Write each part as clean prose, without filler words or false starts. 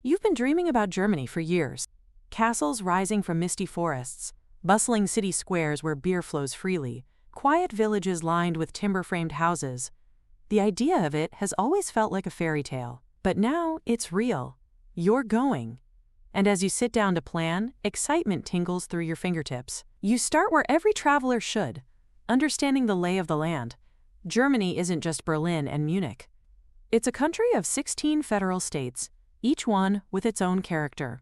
You've been dreaming about Germany for years. Castles rising from misty forests, bustling city squares where beer flows freely, quiet villages lined with timber-framed houses. The idea of it has always felt like a fairy tale. But now it's real. You're going. And as you sit down to plan, excitement tingles through your fingertips. You start where every traveler should, understanding the lay of the land. Germany isn't just Berlin and Munich. It's a country of 16 federal states, each one with its own character.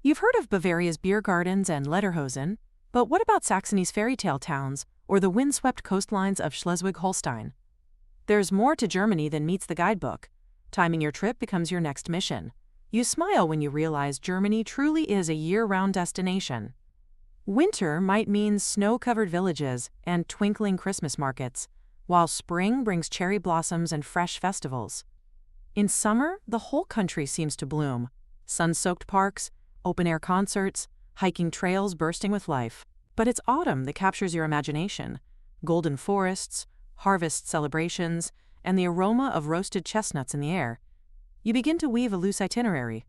You've heard of Bavaria's beer gardens and Lederhosen, but what about Saxony's fairy tale towns or the windswept coastlines of Schleswig-Holstein? There's more to Germany than meets the guidebook. Timing your trip becomes your next mission. You smile when you realize Germany truly is a year-round destination. Winter might mean snow-covered villages and twinkling Christmas markets, while spring brings cherry blossoms and fresh festivals. In summer, the whole country seems to bloom. Sun-soaked parks, open-air concerts, hiking trails bursting with life. But it's autumn that captures your imagination. Golden forests, harvest celebrations, and the aroma of roasted chestnuts in the air. You begin to weave a loose itinerary.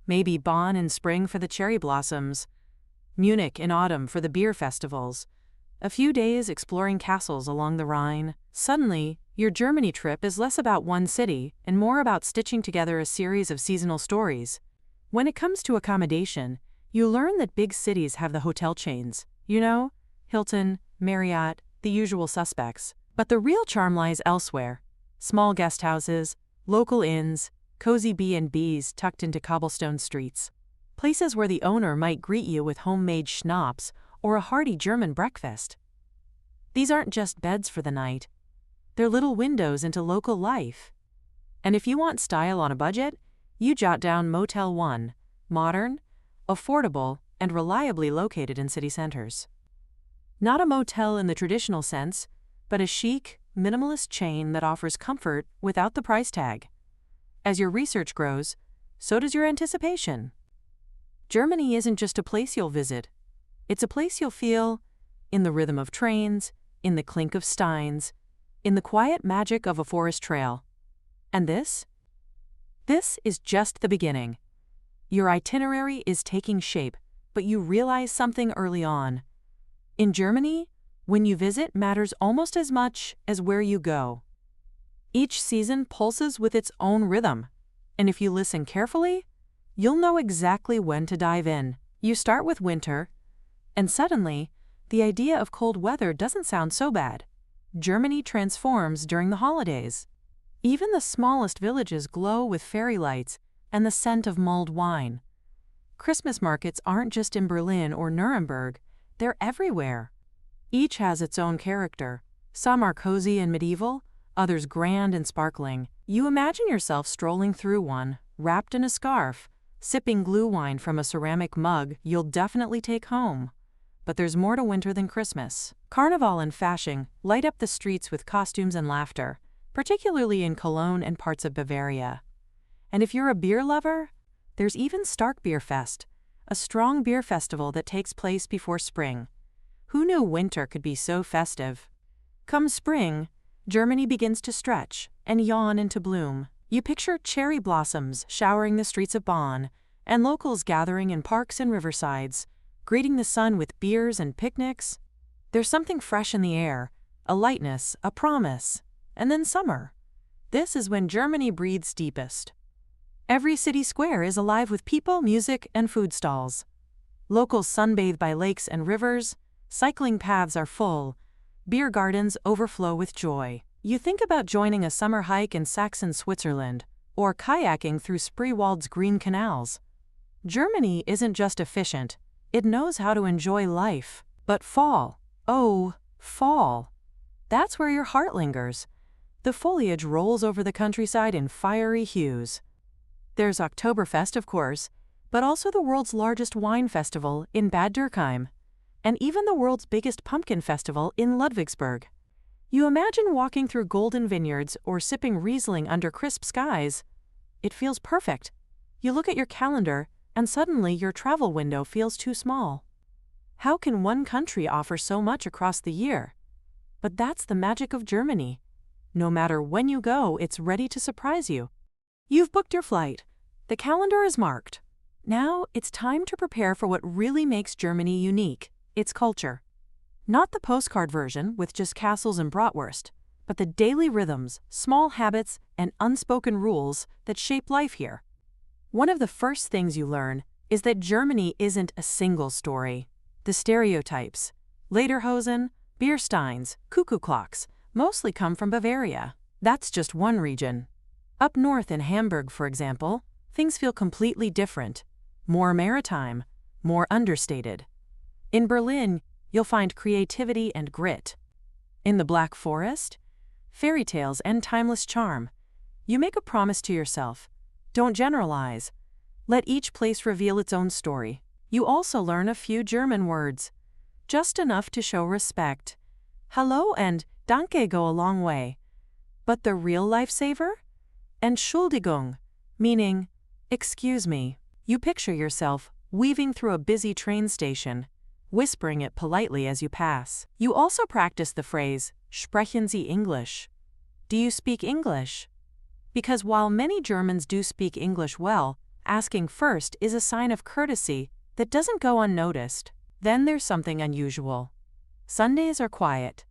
Maybe Bonn in spring for the cherry blossoms, Munich in autumn for the beer festivals, a few days exploring castles along the Rhine. Suddenly, your Germany trip is less about one city and more about stitching together a series of seasonal stories. When it comes to accommodation, you learn that big cities have the hotel chains. You know, Hilton, Marriott, the usual suspects. But the real charm lies elsewhere. Small guest houses, local inns, cozy B&Bs tucked into cobblestone streets. Places where the owner might greet you with homemade schnapps or a hearty German breakfast. These aren't just beds for the night. They're little windows into local life. And if you want style on a budget, you jot down Motel 1, modern, affordable, and reliably located in city centers. Not a motel in the traditional sense, but a chic, minimalist chain that offers comfort without the price tag. As your research grows, so does your anticipation. Germany isn't just a place you'll visit. It's a place you'll feel in the rhythm of trains, in the clink of steins, in the quiet magic of a forest trail. And this is just the beginning. Your itinerary is taking shape, but you realize something early on. In Germany, when you visit matters almost as much as where you go. Each season pulses with its own rhythm, and if you listen carefully, you'll know exactly when to dive in. You start with winter, and suddenly, the idea of cold weather doesn't sound so bad. Germany transforms during the holidays. Even the smallest villages glow with fairy lights and the scent of mulled wine. Christmas markets aren't just in Berlin or Nuremberg, they're everywhere. Each has its own character. Some are cozy and medieval, others grand and sparkling. You imagine yourself strolling through one, wrapped in a scarf, sipping glue wine from a ceramic mug you'll definitely take home. But there's more to winter than Christmas. Carnival and Fasching light up the streets with costumes and laughter, particularly in Cologne and parts of Bavaria. And if you're a beer lover, there's even Starkbierfest, a strong beer festival that takes place before spring. Who knew winter could be so festive? Come spring, Germany begins to stretch and yawn into bloom. You picture cherry blossoms showering the streets of Bonn, and locals gathering in parks and riversides, greeting the sun with beers and picnics. There's something fresh in the air, a lightness, a promise, and then summer. This is when Germany breathes deepest. Every city square is alive with people, music, and food stalls. Locals sunbathe by lakes and rivers, cycling paths are full, beer gardens overflow with joy. You think about joining a summer hike in Saxon Switzerland, or kayaking through Spreewald's green canals. Germany isn't just efficient, it knows how to enjoy life. But fall, oh, fall. That's where your heart lingers. The foliage rolls over the countryside in fiery hues. There's Oktoberfest, of course, but also the world's largest wine festival in Bad Dürkheim, and even the world's biggest pumpkin festival in Ludwigsburg. You imagine walking through golden vineyards or sipping Riesling under crisp skies. It feels perfect. You look at your calendar, and suddenly your travel window feels too small. How can one country offer so much across the year? But that's the magic of Germany. No matter when you go, it's ready to surprise you. You've booked your flight, The calendar is marked. Now it's time to prepare for what really makes Germany unique, its culture. Not the postcard version with just castles and bratwurst, but the daily rhythms, small habits, and unspoken rules that shape life here. One of the first things you learn is that Germany isn't a single story. The stereotypes, Lederhosen, Biersteins, cuckoo clocks, mostly come from Bavaria. That's just one region. Up north in Hamburg, for example, things feel completely different, more maritime, more understated. In Berlin, you'll find creativity and grit. In the Black Forest, fairy tales and timeless charm. You make a promise to yourself. Don't generalize. Let each place reveal its own story. You also learn a few German words, just enough to show respect. Hello and danke go a long way. But the real lifesaver? Entschuldigung, meaning, excuse me. You picture yourself weaving through a busy train station, whispering it politely as you pass. You also practice the phrase, sprechen Sie English? Do you speak English? Because while many Germans do speak English well, asking first is a sign of courtesy that doesn't go unnoticed. Then there's something unusual. Sundays are quiet.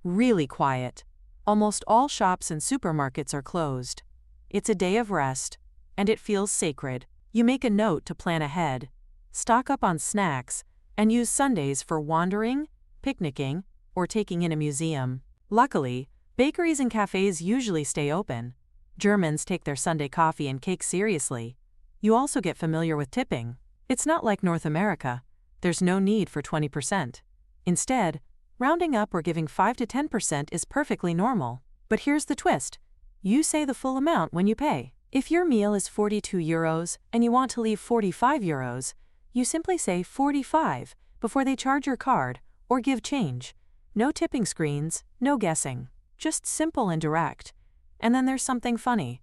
Really quiet. Almost all shops and supermarkets are closed. It's a day of rest, and it feels sacred. You make a note to plan ahead, stock up on snacks, and use Sundays for wandering, picnicking, or taking in a museum. Luckily, bakeries and cafes usually stay open. Germans take their Sunday coffee and cake seriously. You also get familiar with tipping. It's not like North America. There's no need for 20%. Instead, rounding up or giving 5 to 10% is perfectly normal. But here's the twist. You say the full amount when you pay. If your meal is 42 euros and you want to leave 45 euros, you simply say 45 before they charge your card or give change. No tipping screens, no guessing. Just simple and direct. And then there's something funny.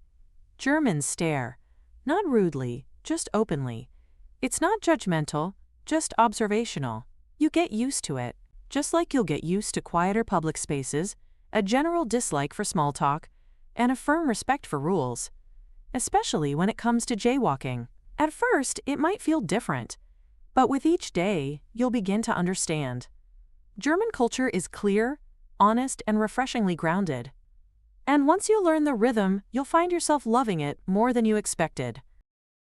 Germans stare. Not rudely, just openly. It's not judgmental, just observational. You get used to it, just like you'll get used to quieter public spaces, a general dislike for small talk, and a firm respect for rules. Especially when it comes to jaywalking. At first, it might feel different, but with each day, you'll begin to understand. German culture is clear, honest, and refreshingly grounded. And once you learn the rhythm, you'll find yourself loving it more than you expected.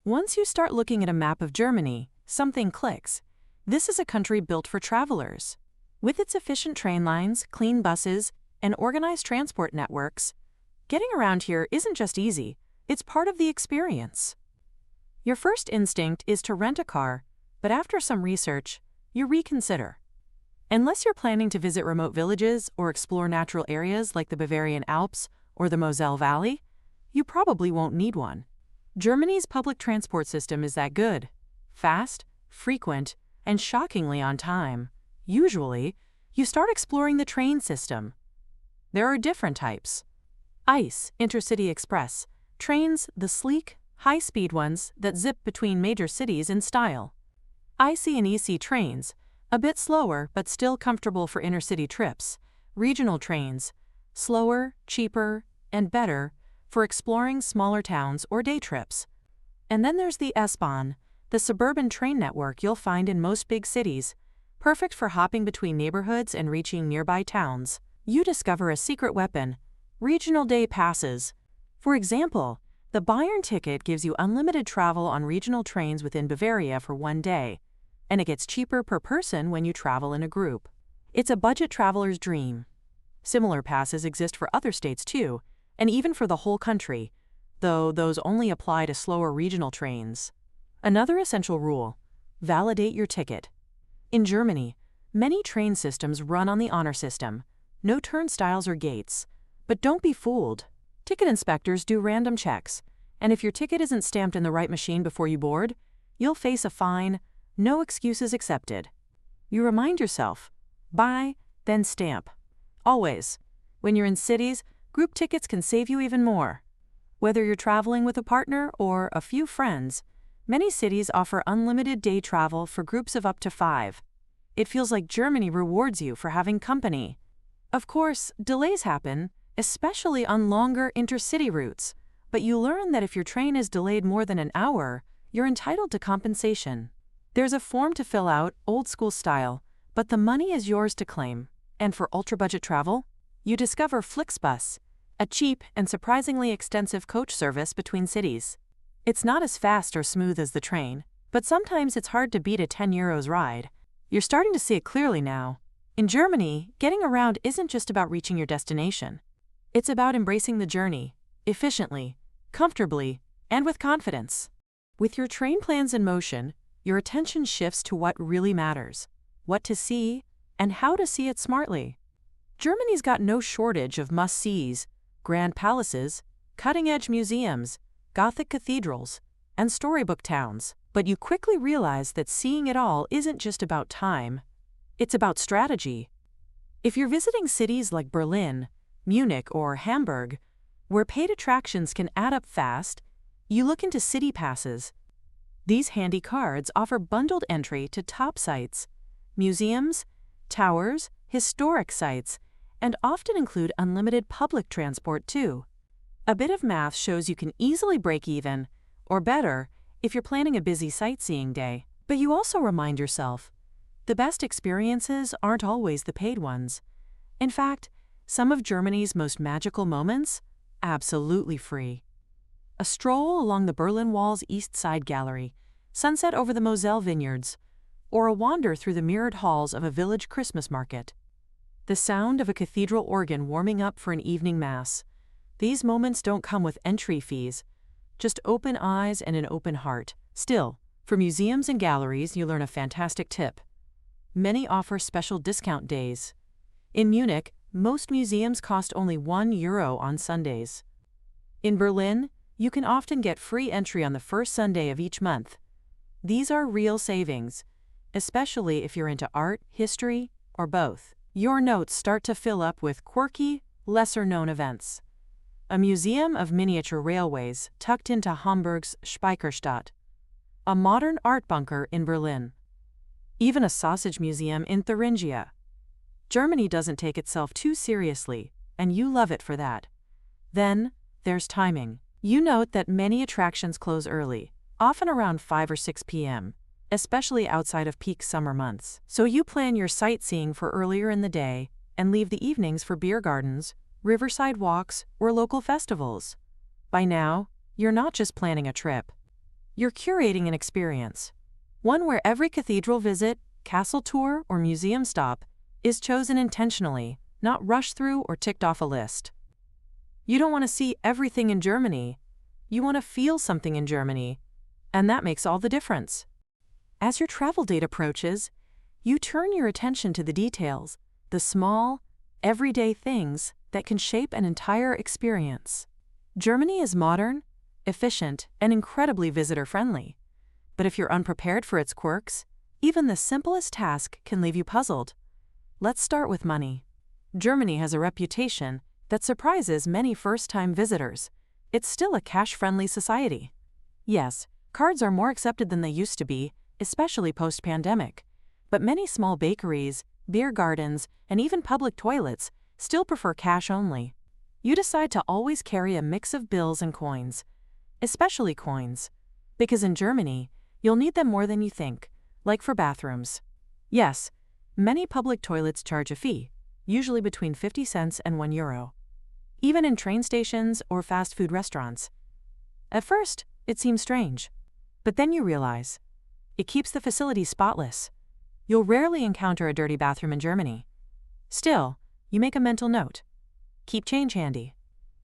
Once you start looking at a map of Germany, something clicks. This is a country built for travelers. With its efficient train lines, clean buses, and organized transport networks, getting around here isn't just easy, it's part of the experience. Your first instinct is to rent a car, but after some research, you reconsider. Unless you're planning to visit remote villages or explore natural areas like the Bavarian Alps or the Moselle Valley, you probably won't need one. Germany's public transport system is that good. Fast, frequent, and shockingly on time. Usually, you start exploring the train system. There are different types. ICE, Intercity Express, trains, the sleek, high-speed ones that zip between major cities in style. IC and EC trains, a bit slower but still comfortable for inner-city trips. Regional trains, slower, cheaper, and better for exploring smaller towns or day trips. And then there's the S-Bahn, the suburban train network you'll find in most big cities, perfect for hopping between neighborhoods and reaching nearby towns. You discover a secret weapon, regional day passes. For example, the Bayern ticket gives you unlimited travel on regional trains within Bavaria for one day, and it gets cheaper per person when you travel in a group. It's a budget traveler's dream. Similar passes exist for other states too, and even for the whole country, though those only apply to slower regional trains. Another essential rule: validate your ticket. In Germany, many train systems run on the honor system. No turnstiles or gates. But don't be fooled. Ticket inspectors do random checks, and if your ticket isn't stamped in the right machine before you board, you'll face a fine, no excuses accepted. You remind yourself, buy, then stamp. Always. When you're in cities, group tickets can save you even more. Whether you're traveling with a partner or a few friends, many cities offer unlimited day travel for groups of up to 5. It feels like Germany rewards you for having company. Of course, delays happen, especially on longer intercity routes, But you learn that if your train is delayed more than an hour, you're entitled to compensation. There's a form to fill out, old school style, but the money is yours to claim. And for ultra-budget travel, you discover Flixbus, a cheap and surprisingly extensive coach service between cities. It's not as fast or smooth as the train, but sometimes it's hard to beat a €10 ride. You're starting to see it clearly now. In Germany, getting around isn't just about reaching your destination. It's about embracing the journey, efficiently, comfortably, and with confidence. With your train plans in motion, your attention shifts to what really matters, what to see, and how to see it smartly. Germany's got no shortage of must-sees, grand palaces, cutting-edge museums, Gothic cathedrals, and storybook towns. But you quickly realize that seeing it all isn't just about time, it's about strategy. If you're visiting cities like Berlin, Munich, or Hamburg, where paid attractions can add up fast, you look into city passes. These handy cards offer bundled entry to top sites, museums, towers, historic sites, and often include unlimited public transport too. A bit of math shows you can easily break even, or better, if you're planning a busy sightseeing day. But you also remind yourself, the best experiences aren't always the paid ones. In fact, some of Germany's most magical moments, absolutely free. A stroll along the Berlin Wall's East Side Gallery, sunset over the Moselle vineyards, or a wander through the mirrored halls of a village Christmas market. The sound of a cathedral organ warming up for an evening mass. These moments don't come with entry fees, just open eyes and an open heart. Still, for museums and galleries, you learn a fantastic tip. Many offer special discount days. In Munich, most museums cost only €1 on Sundays. In Berlin, you can often get free entry on the first Sunday of each month. These are real savings, especially if you're into art, history, or both. Your notes start to fill up with quirky, lesser-known events. A museum of miniature railways tucked into Hamburg's Speicherstadt, a modern art bunker in Berlin, even a sausage museum in Thuringia. Germany doesn't take itself too seriously, and you love it for that. Then, there's timing. You note that many attractions close early, often around 5 or 6 p.m., especially outside of peak summer months. So you plan your sightseeing for earlier in the day and leave the evenings for beer gardens, riverside walks, or local festivals. By now, you're not just planning a trip. You're curating an experience, one where every cathedral visit, castle tour, or museum stop is chosen intentionally, not rushed through or ticked off a list. You don't want to see everything in Germany. You want to feel something in Germany, and that makes all the difference. As your travel date approaches, you turn your attention to the details, the small, everyday things that can shape an entire experience. Germany is modern, efficient, and incredibly visitor-friendly. But if you're unprepared for its quirks, even the simplest task can leave you puzzled. Let's start with money. Germany has a reputation that surprises many first-time visitors. It's still a cash-friendly society. Yes, cards are more accepted than they used to be, especially post-pandemic. But many small bakeries, beer gardens, and even public toilets still prefer cash only. You decide to always carry a mix of bills and coins, especially coins, because in Germany, you'll need them more than you think, like for bathrooms. Yes, many public toilets charge a fee, usually between 50 cents and €1, even in train stations or fast food restaurants. At first, it seems strange, but then you realize it keeps the facility spotless. You'll rarely encounter a dirty bathroom in Germany. Still, you make a mental note. Keep change handy.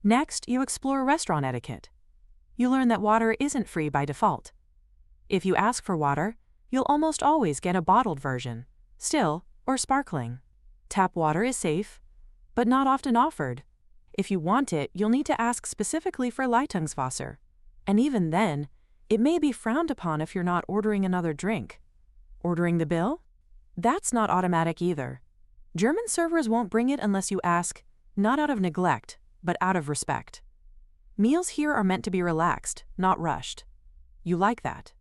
Next, you explore restaurant etiquette. You learn that water isn't free by default. If you ask for water, you'll almost always get a bottled version, still, or sparkling. Tap water is safe, but not often offered. If you want it, you'll need to ask specifically for Leitungswasser. And even then, it may be frowned upon if you're not ordering another drink. Ordering the bill? That's not automatic either. German servers won't bring it unless you ask, not out of neglect, but out of respect. Meals here are meant to be relaxed, not rushed. You like that.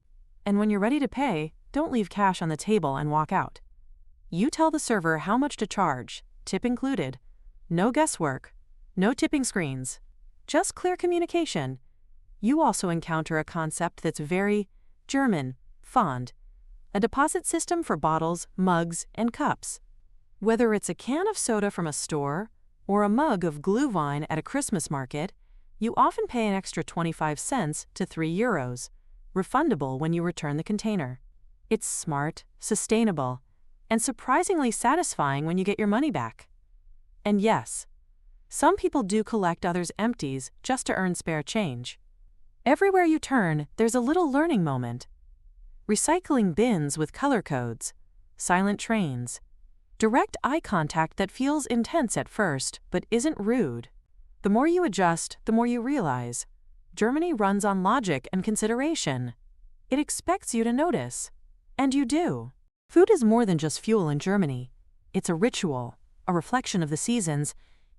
And when you're ready to pay, don't leave cash on the table and walk out. You tell the server how much to charge, tip included. No guesswork, no tipping screens. Just clear communication, You also encounter a concept that's very German, Pfand, a deposit system for bottles, mugs, and cups. Whether it's a can of soda from a store or a mug of Glühwein at a Christmas market, you often pay an extra 25 cents to €3, refundable when you return the container. It's smart, sustainable, and surprisingly satisfying when you get your money back. And yes, some people do collect others' empties just to earn spare change. Everywhere you turn, there's a little learning moment. Recycling bins with color codes, silent trains, direct eye contact that feels intense at first but isn't rude. The more you adjust, the more you realize. Germany runs on logic and consideration. It expects you to notice. And you do. Food is more than just fuel in Germany. It's a ritual, a reflection of the seasons,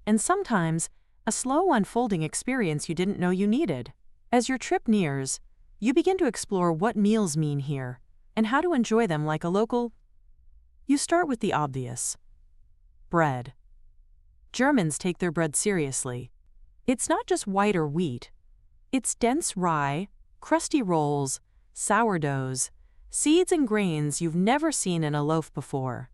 and sometimes a slow unfolding experience you didn't know you needed. As your trip nears, you begin to explore what meals mean here and how to enjoy them like a local. You start with the obvious. Bread. Germans take their bread seriously. It's not just white or wheat. It's dense rye, crusty rolls, sourdoughs, seeds and grains you've never seen in a loaf before.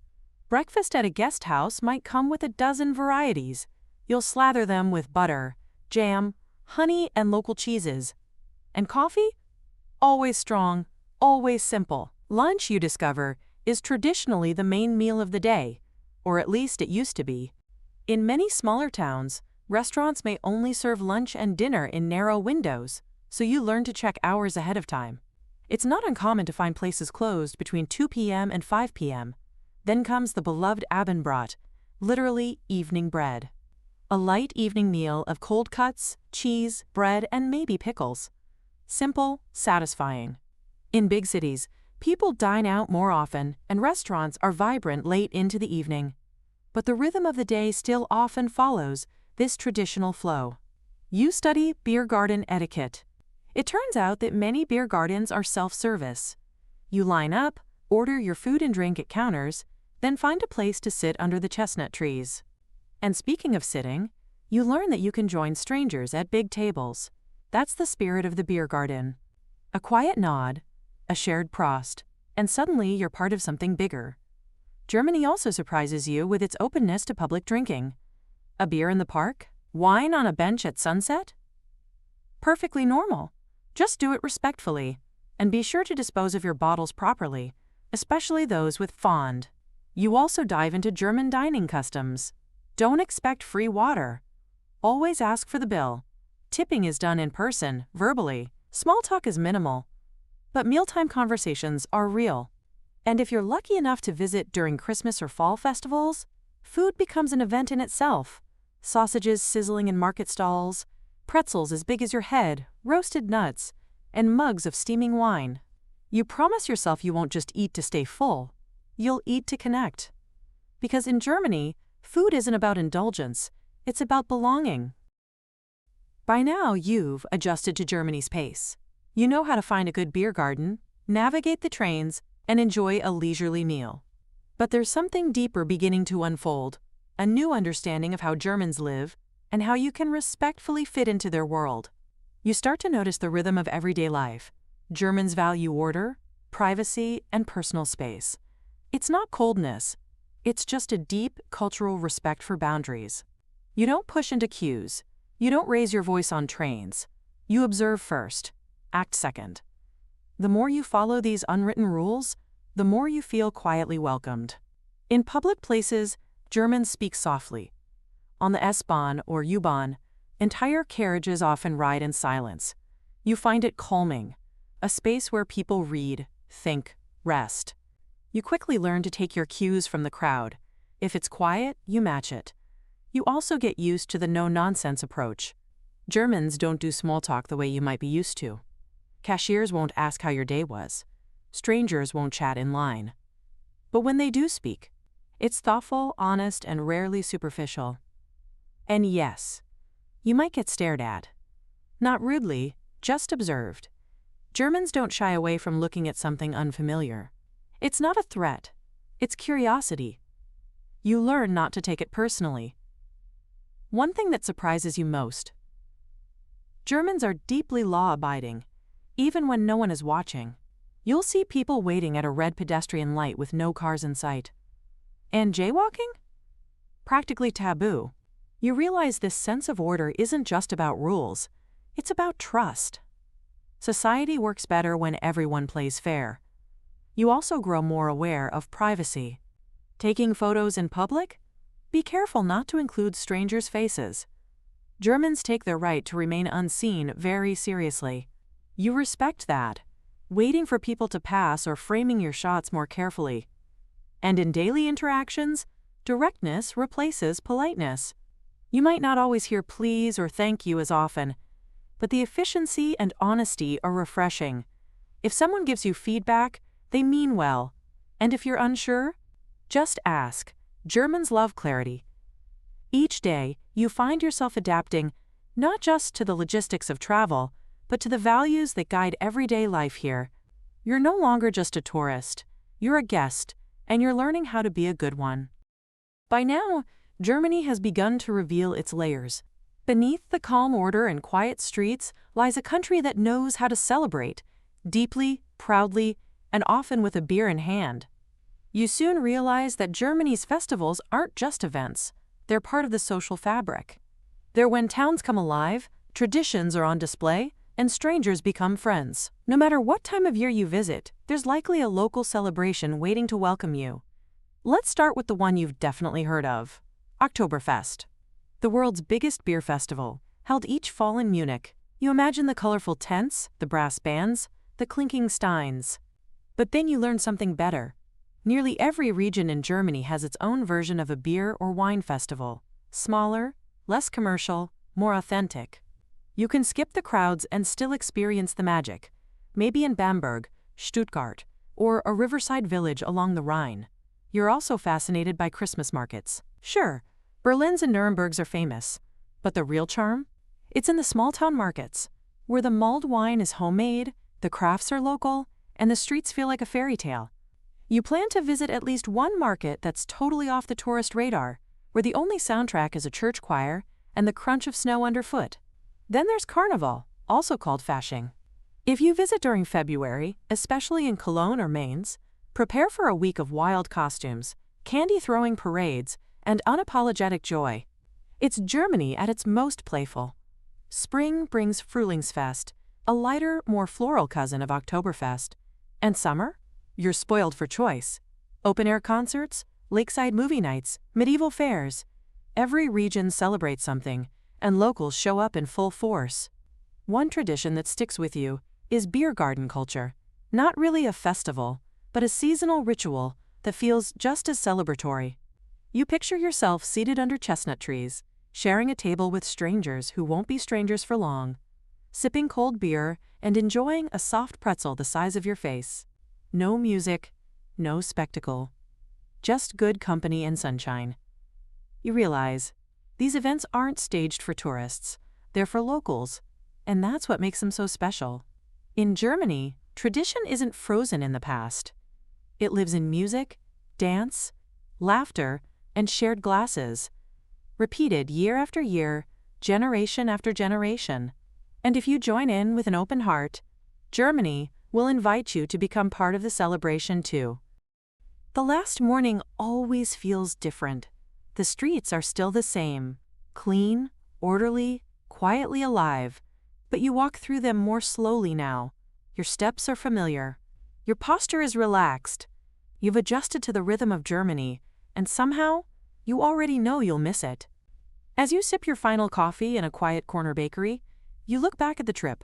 Breakfast at a guest house might come with a dozen varieties. You'll slather them with butter, jam, honey, and local cheeses. And coffee? Always strong, always simple. Lunch, you discover, is traditionally the main meal of the day, or at least it used to be. In many smaller towns, restaurants may only serve lunch and dinner in narrow windows, so you learn to check hours ahead of time. It's not uncommon to find places closed between 2 p.m. and 5 p.m. Then comes the beloved Abendbrot, literally evening bread. A light evening meal of cold cuts, cheese, bread, and maybe pickles. Simple, satisfying. In big cities, people dine out more often and restaurants are vibrant late into the evening. But the rhythm of the day still often follows this traditional flow. You study beer garden etiquette. It turns out that many beer gardens are self-service. You line up, order your food and drink at counters, then find a place to sit under the chestnut trees. And speaking of sitting, you learn that you can join strangers at big tables. That's the spirit of the beer garden. A quiet nod, a shared Prost, and suddenly you're part of something bigger. Germany also surprises you with its openness to public drinking. A beer in the park? Wine on a bench at sunset? Perfectly normal. Just do it respectfully, and be sure to dispose of your bottles properly, especially those with Pfand. You also dive into German dining customs. Don't expect free water. Always ask for the bill. Tipping is done in person, verbally. Small talk is minimal. But mealtime conversations are real. And if you're lucky enough to visit during Christmas or fall festivals, food becomes an event in itself. Sausages sizzling in market stalls, pretzels as big as your head, roasted nuts, and mugs of steaming wine. You promise yourself you won't just eat to stay full. You'll eat to connect. Because in Germany, food isn't about indulgence, it's about belonging. By now, you've adjusted to Germany's pace. You know how to find a good beer garden, navigate the trains, and enjoy a leisurely meal. But there's something deeper beginning to unfold, a new understanding of how Germans live and how you can respectfully fit into their world. You start to notice the rhythm of everyday life. Germans value order, privacy, and personal space. It's not coldness. It's just a deep cultural respect for boundaries. You don't push into queues. You don't raise your voice on trains. You observe first, act second. The more you follow these unwritten rules, the more you feel quietly welcomed. In public places, Germans speak softly. On the S-Bahn or U-Bahn, entire carriages often ride in silence. You find it calming, a space where people read, think, rest. You quickly learn to take your cues from the crowd. If it's quiet, you match it. You also get used to the no-nonsense approach. Germans don't do small talk the way you might be used to. Cashiers won't ask how your day was. Strangers won't chat in line. But when they do speak, it's thoughtful, honest, and rarely superficial. And yes, you might get stared at. Not rudely, just observed. Germans don't shy away from looking at something unfamiliar. It's not a threat. It's curiosity. You learn not to take it personally. One thing that surprises you most. Germans are deeply law-abiding, even when no one is watching. You'll see people waiting at a red pedestrian light with no cars in sight. And jaywalking? Practically taboo. You realize this sense of order isn't just about rules, it's about trust. Society works better when everyone plays fair. You also grow more aware of privacy. Taking photos in public? Be careful not to include strangers' faces. Germans take their right to remain unseen very seriously. You respect that, waiting for people to pass or framing your shots more carefully. And in daily interactions, directness replaces politeness. You might not always hear please or thank you as often, but the efficiency and honesty are refreshing. If someone gives you feedback, they mean well. And if you're unsure, just ask. Germans love clarity. Each day, you find yourself adapting not just to the logistics of travel, but to the values that guide everyday life here. You're no longer just a tourist, you're a guest, and you're learning how to be a good one. By now, Germany has begun to reveal its layers. Beneath the calm order and quiet streets lies a country that knows how to celebrate, deeply, proudly, and often with a beer in hand. You soon realize that Germany's festivals aren't just events, they're part of the social fabric. They're when towns come alive, traditions are on display, and strangers become friends. No matter what time of year you visit, there's likely a local celebration waiting to welcome you. Let's start with the one you've definitely heard of, Oktoberfest. The world's biggest beer festival, held each fall in Munich. You imagine the colorful tents, the brass bands, the clinking steins. But then you learn something better. Nearly every region in Germany has its own version of a beer or wine festival. Smaller, less commercial, more authentic. You can skip the crowds and still experience the magic. Maybe in Bamberg, Stuttgart, or a riverside village along the Rhine. You're also fascinated by Christmas markets. Sure, Berlin's and Nuremberg's are famous, but the real charm? It's in the small-town markets, where the mulled wine is homemade, the crafts are local, and the streets feel like a fairy tale. You plan to visit at least one market that's totally off the tourist radar, where the only soundtrack is a church choir and the crunch of snow underfoot. Then there's Carnival, also called Fasching. If you visit during February, especially in Cologne or Mainz, prepare for a week of wild costumes, candy-throwing parades, and unapologetic joy. It's Germany at its most playful. Spring brings Frühlingsfest, a lighter, more floral cousin of Oktoberfest. And summer? You're spoiled for choice. Open-air concerts, lakeside movie nights, medieval fairs. Every region celebrates something, and locals show up in full force. One tradition that sticks with you is beer garden culture. Not really a festival, but a seasonal ritual that feels just as celebratory. You picture yourself seated under chestnut trees, sharing a table with strangers who won't be strangers for long, sipping cold beer and enjoying a soft pretzel the size of your face. No music, no spectacle, just good company and sunshine. You realize, these events aren't staged for tourists, they're for locals, and that's what makes them so special. In Germany, tradition isn't frozen in the past. It lives in music, dance, laughter, and shared glasses, repeated year after year, generation after generation. And if you join in with an open heart, Germany will invite you to become part of the celebration too. The last morning always feels different. The streets are still the same, clean, orderly, quietly alive, but you walk through them more slowly now. Your steps are familiar. Your posture is relaxed. You've adjusted to the rhythm of Germany, and somehow, you already know you'll miss it. As you sip your final coffee in a quiet corner bakery, you look back at the trip,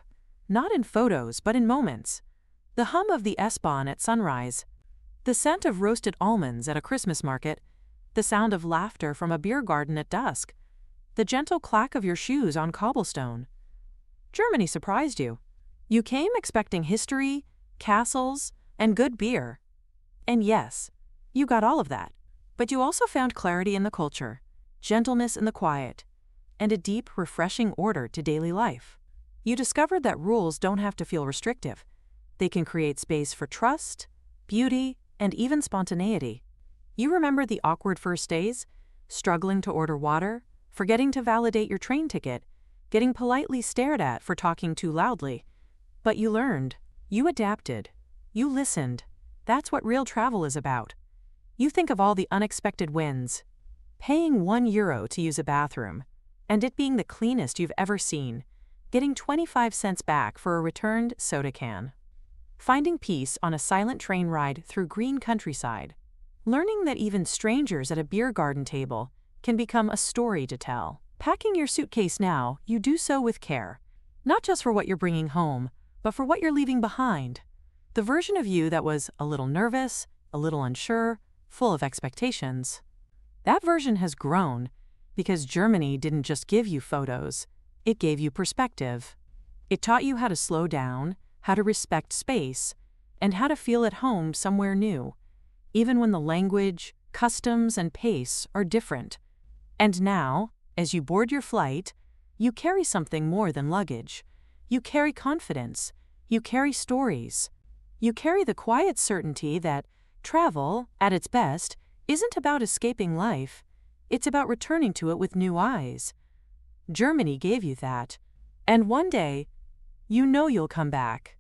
not in photos but in moments. The hum of the S-Bahn at sunrise, the scent of roasted almonds at a Christmas market, the sound of laughter from a beer garden at dusk, the gentle clack of your shoes on cobblestone. Germany surprised you. You came expecting history, castles, and good beer. And yes, you got all of that. But you also found clarity in the culture, gentleness in the quiet, and a deep, refreshing order to daily life. You discovered that rules don't have to feel restrictive. They can create space for trust, beauty, and even spontaneity. You remember the awkward first days, struggling to order water, forgetting to validate your train ticket, getting politely stared at for talking too loudly. But you learned. You adapted. You listened. That's what real travel is about. You think of all the unexpected wins. Paying €1 to use a bathroom, and it being the cleanest you've ever seen. Getting 25 cents back for a returned soda can. Finding peace on a silent train ride through green countryside. Learning that even strangers at a beer garden table can become a story to tell. Packing your suitcase now, you do so with care. Not just for what you're bringing home, but for what you're leaving behind. The version of you that was a little nervous, a little unsure, full of expectations. That version has grown because Germany didn't just give you photos, it gave you perspective. It taught you how to slow down, how to respect space, and how to feel at home somewhere new, even when the language, customs, and pace are different. And now, as you board your flight, you carry something more than luggage. You carry confidence. You carry stories. You carry the quiet certainty that travel, at its best, isn't about escaping life. It's about returning to it with new eyes. Germany gave you that. And one day, you know you'll come back.